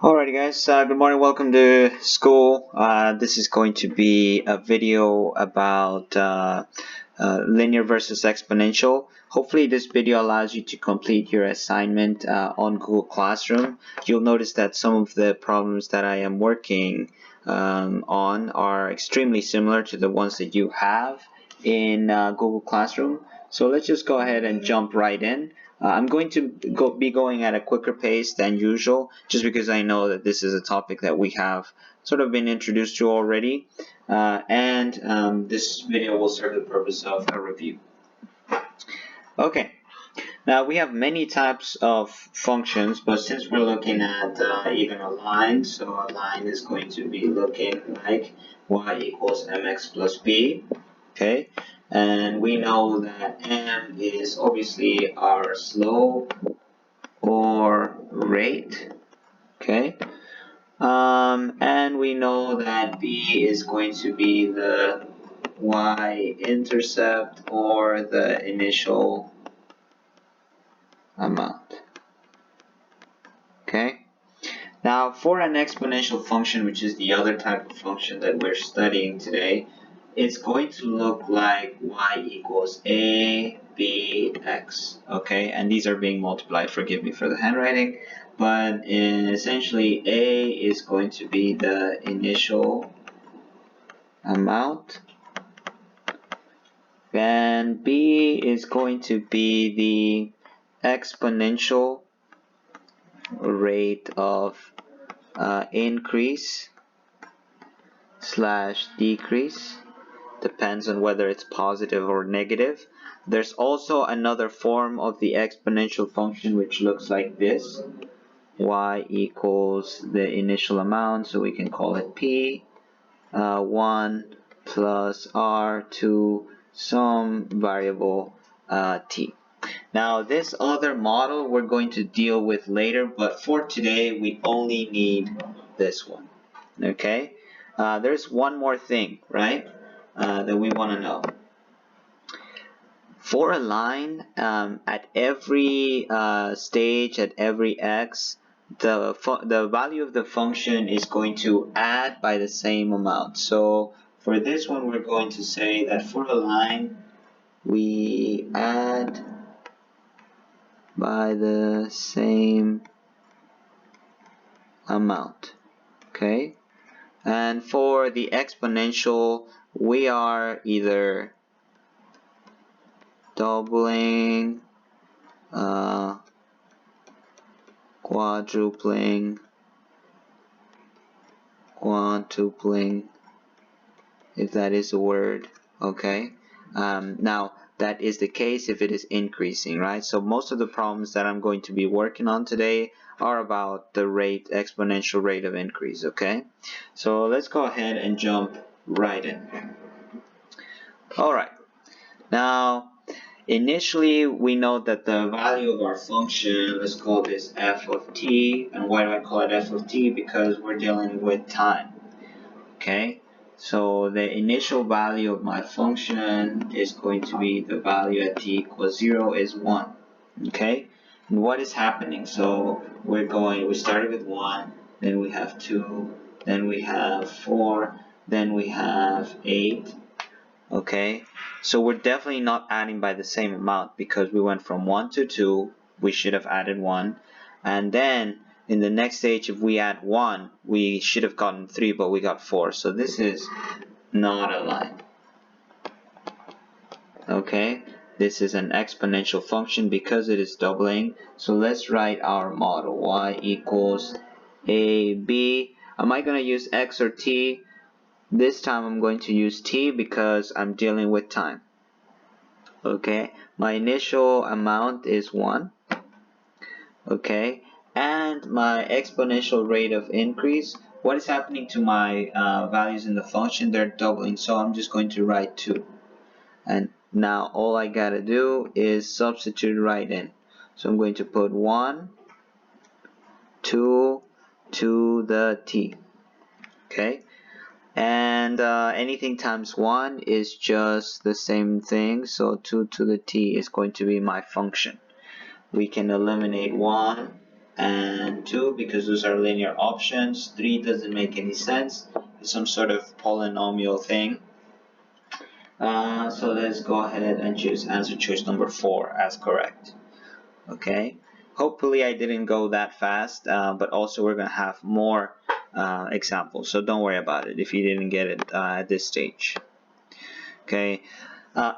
Alrighty guys, good morning, welcome to school. This is going to be a video about linear versus exponential. Hopefully this video allows you to complete your assignment on Google Classroom. You'll notice that some of the problems that I am working on are extremely similar to the ones that you have in Google Classroom. So let's just go ahead and jump right in. I'm going to be going at a quicker pace than usual just because I know that this is a topic that we have sort of been introduced to already, and this video will serve the purpose of a review. Okay, now we have many types of functions, but since we're looking at even a line, so a line is going to be looking like y equals mx plus b. Okay, and we know that m is obviously our slope or rate. Okay, and we know that b is going to be the y-intercept or the initial amount. Okay, now for an exponential function, which is the other type of function that we're studying today, it's going to look like y equals a b x. Okay, and these are being multiplied, forgive me for the handwriting, but essentially a is going to be the initial amount and b is going to be the exponential rate of increase slash decrease, depends on whether it's positive or negative. There's also another form of the exponential function which looks like this: y equals the initial amount, so we can call it p, 1 plus r to some variable t. Now this other model we're going to deal with later, but for today we only need this one. Okay, there's one more thing, right, that we want to know. For a line, at every stage, at every x, the value of the function is going to add by the same amount. So for this one, we're going to say that for a line, we add by the same amount. Okay, and for the exponential, we are either doubling, quadrupling, quantupling, if that is a word. Okay, now that is the case if it is increasing, right? So most of the problems that I'm going to be working on today are about the exponential rate of increase. Okay, so let's go ahead and jump right in. Alright, now initially we know that the value of our function, let's call this f of t. And why do I call it f of t? Because we're dealing with time. Okay, so the initial value of my function is going to be the value at t equals 0 is 1. Okay, and what is happening? So we started with 1, then we have 2, then we have 4, then we have 8. Okay, so we're definitely not adding by the same amount because we went from 1 to 2, we should have added 1, and then in the next stage, if we add 1, we should have gotten 3, but we got 4. So this is not a line. Okay, this is an exponential function because it is doubling. So let's write our model. Y equals AB. Am I going to use X or T? This time I'm going to use T because I'm dealing with time. Okay, my initial amount is 1. Okay, and my exponential rate of increase, what is happening to my values in the function? They're doubling, so I'm just going to write 2. And now all I gotta do is substitute right in. So I'm going to put 1, 2 to the t. Okay, and anything times 1 is just the same thing, so 2 to the t is going to be my function. We can eliminate 1 and 2 because those are linear options. 3 doesn't make any sense. It's some sort of polynomial thing. So let's go ahead and choose answer choice number 4 as correct. Okay. Hopefully I didn't go that fast, but also we're going to have more examples. So don't worry about it if you didn't get it at this stage. Okay.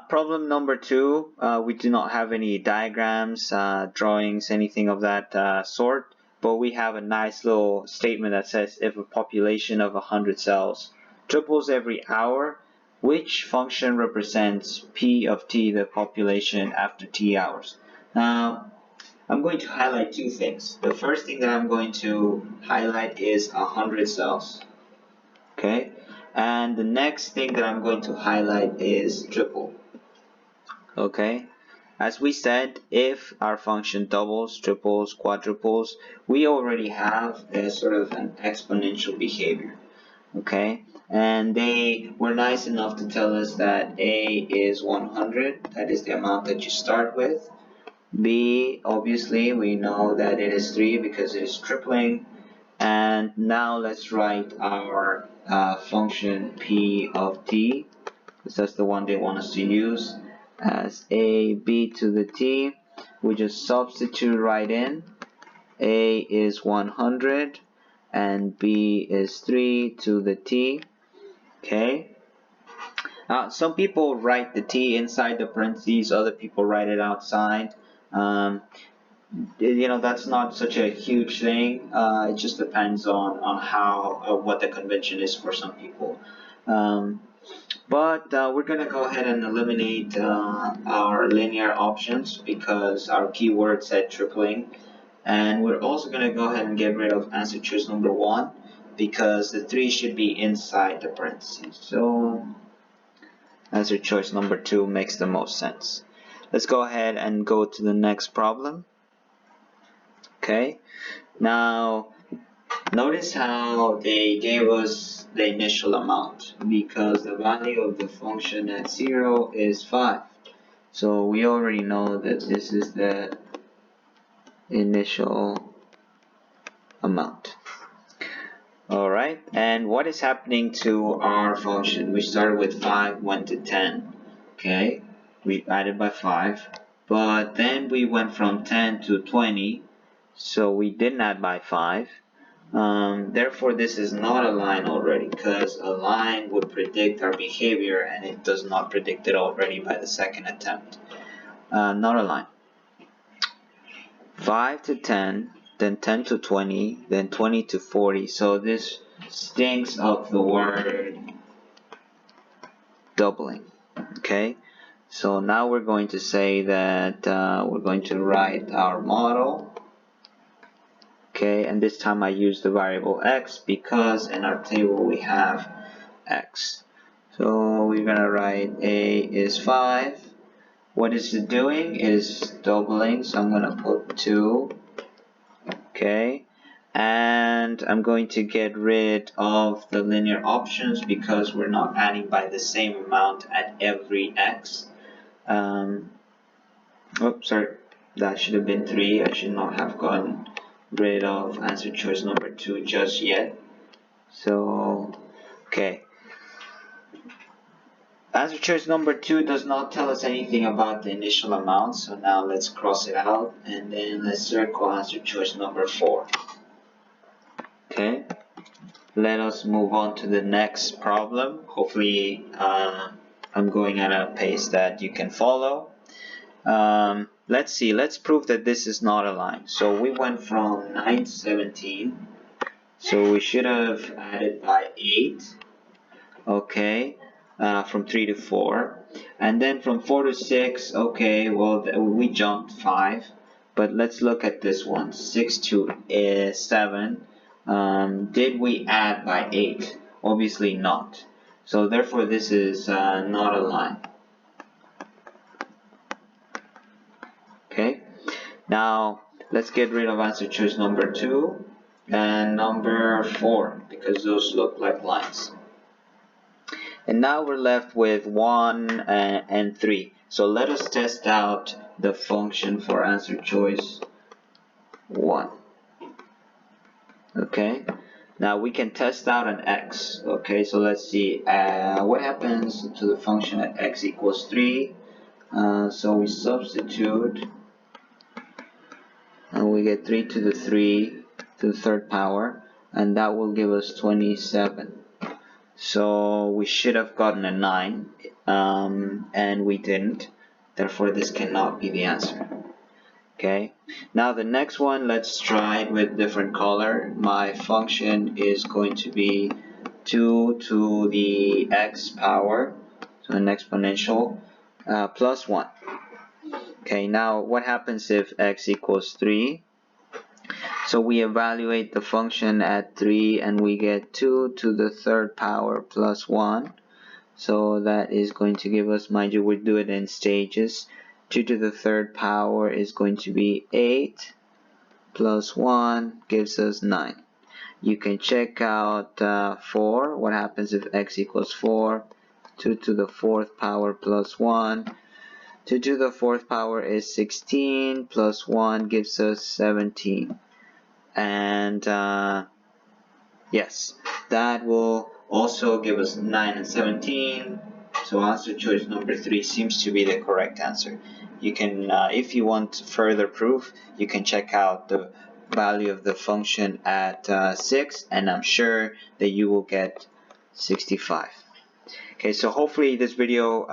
Problem number 2, we do not have any diagrams, drawings, anything of that sort, but we have a nice little statement that says if a population of 100 cells triples every hour, which function represents P of t, the population, after t hours? Now, I'm going to highlight two things. The first thing that I'm going to highlight is 100 cells. Okay? And the next thing that I'm going to highlight is triple. Okay? As we said, if our function doubles, triples, quadruples, we already have a sort of an exponential behavior. Okay? And they were nice enough to tell us that A is 100. That is the amount that you start with. B, obviously, we know that it is 3 because it is tripling. And now let's write our function P of t, because that's the one they want us to use, as a b to the t. We just substitute right in. A is 100 and b is 3 to the t. Okay. Some people write the t inside the parentheses, other people write it outside. You know, that's not such a huge thing. It just depends on how what the convention is for some people. But we're going to go ahead and eliminate our linear options because our keyword said tripling. And we're also going to go ahead and get rid of answer choice number 1 because the 3 should be inside the parentheses. So answer choice number 2 makes the most sense. Let's go ahead and go to the next problem. Okay, now notice how they gave us the initial amount because the value of the function at 0 is 5. So we already know that this is the initial amount. Alright, and what is happening to our function? We started with 5, went to 10. Okay, we added by 5, but then we went from 10 to 20. So we didn't add by 5. Therefore, this is not a line already because a line would predict our behavior and it does not predict it already by the second attempt. Not a line. 5 to 10, then 10 to 20, then 20 to 40. So this stinks of the word doubling. Okay. So now we're going to say that we're going to write our model. Okay, and this time I use the variable x because in our table we have x. So we're going to write a is 5. What is it doing? It is doubling, so I'm going to put 2. Okay, and I'm going to get rid of the linear options because we're not adding by the same amount at every x. Oops, sorry, that should have been 3. I should not have gotten rid of answer choice number 2 just yet. So, okay. Answer choice number 2 does not tell us anything about the initial amount, so now let's cross it out and then let's circle answer choice number 4. Okay. Let us move on to the next problem. Hopefully, I'm going at a pace that you can follow. Let's see, let's prove that this is not a line. So we went from 9 to 17. So we should have added by 8. Okay, from 3 to 4. And then from 4 to 6, okay, well, we jumped 5. But let's look at this one, 6 to 7. Did we add by 8? Obviously not. So therefore this is not a line. Okay, now let's get rid of answer choice number 2 and number 4 because those look like lines. And now we're left with 1 and 3. So let us test out the function for answer choice 1. Okay, now we can test out an x. Okay, so let's see what happens to the function at x equals 3. So we substitute and we get 3 to the 3 to the third power, and that will give us 27. So we should have gotten a 9, and we didn't. Therefore, this cannot be the answer. Okay, now the next one, let's try it with different color. My function is going to be 2 to the x power, so an exponential, plus 1. Okay, now what happens if x equals 3? So we evaluate the function at 3 and we get 2 to the third power plus 1. So that is going to give us, mind you, we do it in stages. 2 to the third power is going to be 8 plus 1 gives us 9. You can check out 4. What happens if x equals 4? 2 to the fourth power plus 1. 2 to the fourth power is 16 plus 1 gives us 17. And yes, that will also give us 9 and 17. So answer choice number 3 seems to be the correct answer. You can, if you want further proof, you can check out the value of the function at 6, and I'm sure that you will get 65. Okay, so hopefully this video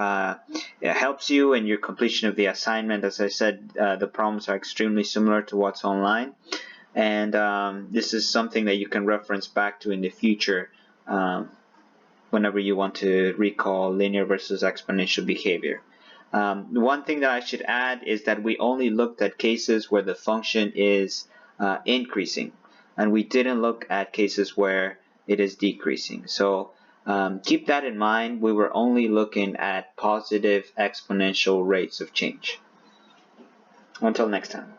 helps you in your completion of the assignment. As I said, the problems are extremely similar to what's online. And this is something that you can reference back to in the future whenever you want to recall linear versus exponential behavior. One thing that I should add is that we only looked at cases where the function is increasing, and we didn't look at cases where it is decreasing. So keep that in mind. We were only looking at positive exponential rates of change. Until next time.